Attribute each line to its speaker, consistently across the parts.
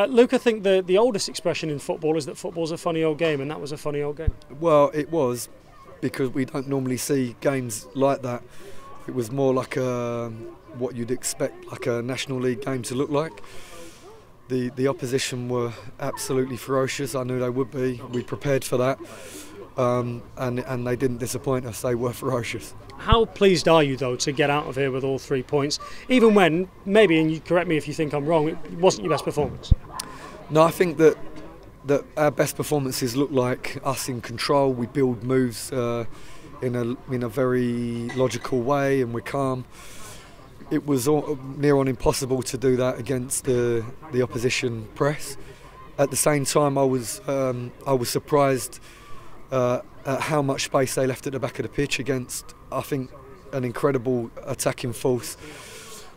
Speaker 1: Luke, I think the oldest expression in football is that football's a funny old game, and that was a funny old game.
Speaker 2: Well, it was, because we don't normally see games like that. It was more like what you'd expect like a National League game to look like. The opposition were absolutely ferocious. I knew they would be. We prepared for that, and they didn't disappoint us. They were ferocious.
Speaker 1: How pleased are you, though, to get out of here with all 3 points, even when maybe, and you correct me if you think I'm wrong, it wasn't your best performance?
Speaker 2: No, I think that our best performances look like us in control. We build moves in a very logical way, and we're calm. It was near on impossible to do that against the opposition press. At the same time, I was surprised at how much space they left at the back of the pitch against, I think, an incredible attacking force.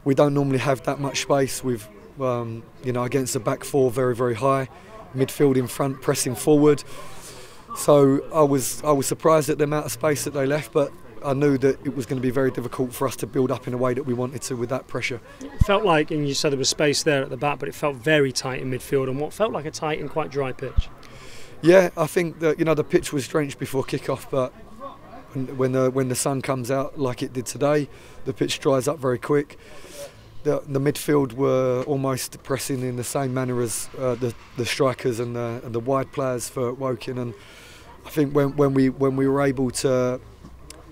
Speaker 2: We don't normally have that much space with, against the back four very, very high, midfield in front, pressing forward. So I was surprised at the amount of space that they left, but I knew that it was going to be very difficult for us to build up in a way that we wanted to with that pressure.
Speaker 1: It felt like, and you said there was space there at the back, but it felt very tight in midfield, and what felt like a tight and quite dry pitch.
Speaker 2: Yeah, I think that the pitch was drenched before kick-off, but when the sun comes out like it did today, the pitch dries up very quick. The midfield were almost pressing in the same manner as the strikers and the wide players for Woking, and I think when we were able to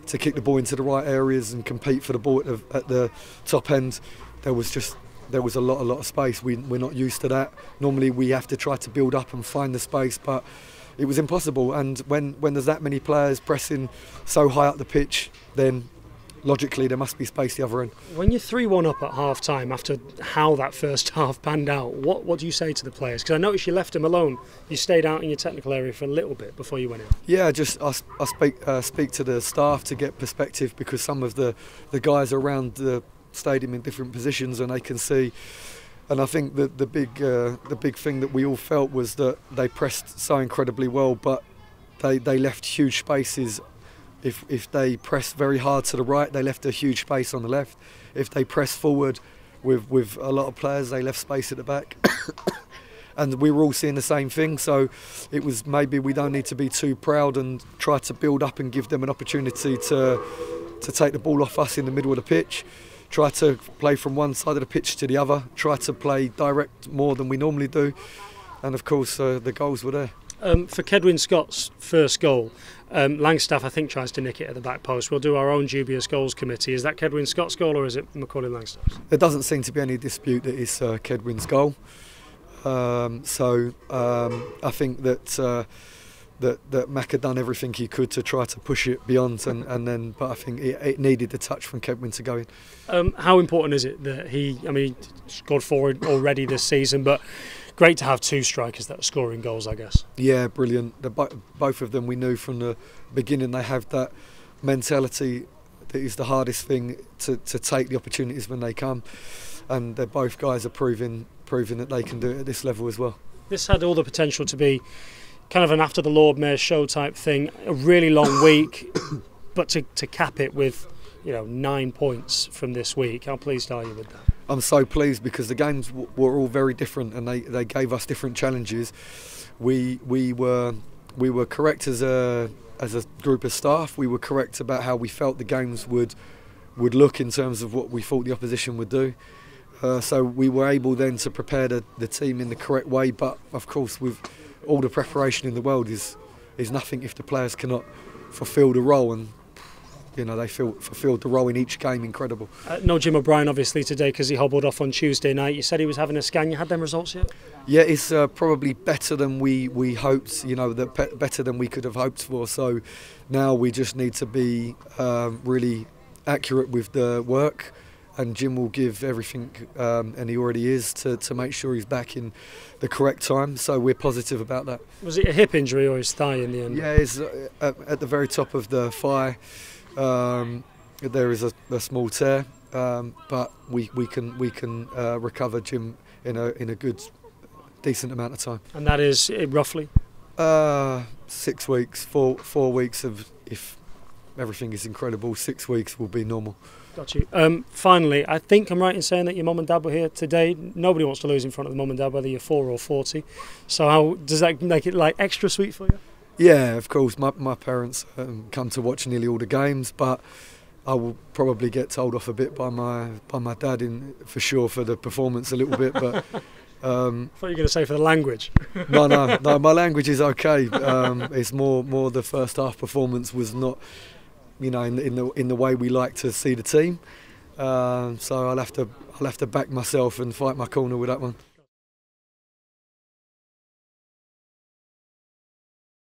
Speaker 2: kick the ball into the right areas and compete for the ball at the top end, there was a lot of space. We're not used to that. Normally we have to try to build up and find the space, but it was impossible. And when there's that many players pressing so high up the pitch, then logically there must be space the other end.
Speaker 1: When you're 3-1 up at half time, after how that first half panned out, what do you say to the players? Because I noticed you left them alone. You stayed out in your technical area for a little bit before you went in.
Speaker 2: Yeah, I speak to the staff to get perspective, because some of the guys are around the stadium in different positions and they can see. And I think that the big thing that we all felt was that they pressed so incredibly well, but they left huge spaces. If they pressed very hard to the right, they left a huge space on the left. If they pressed forward with a lot of players, they left space at the back. And we were all seeing the same thing, so it was maybe we don't need to be too proud and try to build up and give them an opportunity to take the ball off us in the middle of the pitch, try to play from one side of the pitch to the other, try to play direct more than we normally do, and of course the goals were there.
Speaker 1: For Cedwyn Scott's first goal, Langstaff I think tries to nick it at the back post. We'll do our own dubious goals committee. Is that Cedwyn Scott's goal or is it Macaulay Langstaff's?
Speaker 2: There doesn't seem to be any dispute that it's Cedwyn's goal. I think that Mac had done everything he could to try to push it beyond, but I think it needed the touch from Cedwyn to go in.
Speaker 1: How important is it that he scored 4 already this season, but great to have 2 strikers that are scoring goals, I guess.
Speaker 2: Yeah, brilliant. Both of them, we knew from the beginning, they have that mentality that is the hardest thing to take the opportunities when they come, and they're both guys are proving that they can do it at this level as well.
Speaker 1: This had all the potential to be kind of an after the Lord Mayor's show type thing, a really long week, but to cap it with 9 points from this week, how pleased are you with that?
Speaker 2: I'm so pleased because the games were all very different and they gave us different challenges. We were correct as a group of staff. We were correct about how we felt the games would look in terms of what we thought the opposition would do. So we were able then to prepare the team in the correct way, but of course with all the preparation in the world is nothing if the players cannot fulfil the role, and they fulfilled the role in each game. Incredible.
Speaker 1: No Jim O'Brien obviously today because he hobbled off on Tuesday night. You said he was having a scan. You had them results yet?
Speaker 2: Yeah, it's probably better than we hoped, better than we could have hoped for. So now we just need to be really accurate with the work, and Jim will give everything, and he already is, to make sure he's back in the correct time. So we're positive about that. Was it a hip injury or his thigh in the end? Yeah, it's at the very top of the thigh. There is a small tear, but we can recover Jim in a good, decent amount of time. And that is roughly 6 weeks, 4 weeks of, if everything is incredible, 6 weeks will be normal.
Speaker 1: Got you. Finally, I think I'm right in saying that your mum and dad were here today. Nobody wants to lose in front of the mum and dad, whether you're 4 or 40. So how does that make it like extra sweet for you?
Speaker 2: Yeah, of course. My parents come to watch nearly all the games, but I will probably get told off a bit by my dad for sure for the performance a little bit. But
Speaker 1: I thought you were going to say for the language.
Speaker 2: No. My language is okay. It's more the first half performance was not, in the way we like to see the team. So I'll have to back myself and fight my corner with that one.